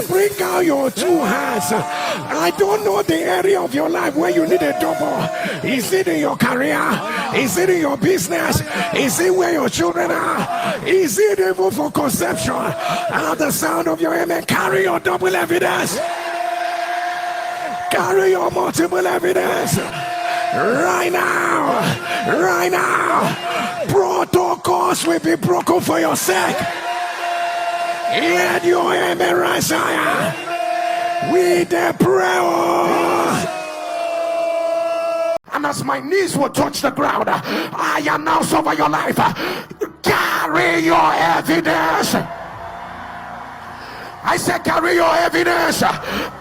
bring out your two hands. I don't know the area of your life where you need a double. Is it in your career? Is it in your business? Is it where your children are? Is it even for conception? At the sound of your amen, carry your double evidence. Carry your multiple evidence. Right now, protocols will be broken for your sake. Let your amen rise higher with the prayer. And as my knees will touch the ground, I announce over your life, carry your evidence. I said, carry your evidence.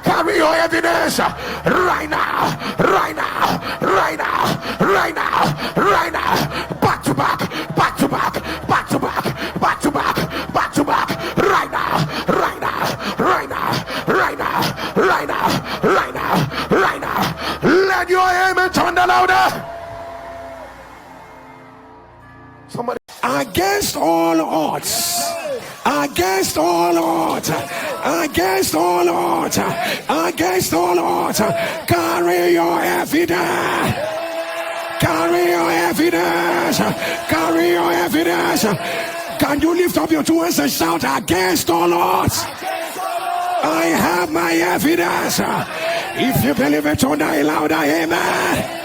Carry your evidence. Right now. Right now. Right now. Right now. Right now. Back to back. Back to back. Back to back. Back to back. Back to back. Right now. Right now. Right now. Right now. Right now. Right now. Right now. Let your amen turn the louder. Somebody. Against all odds. Against all odds, against all odds, against all odds, carry your evidence, carry your evidence, carry your evidence. Can you lift up your two hands and shout, against all odds? I have my evidence. If you believe it, turn that louder, amen.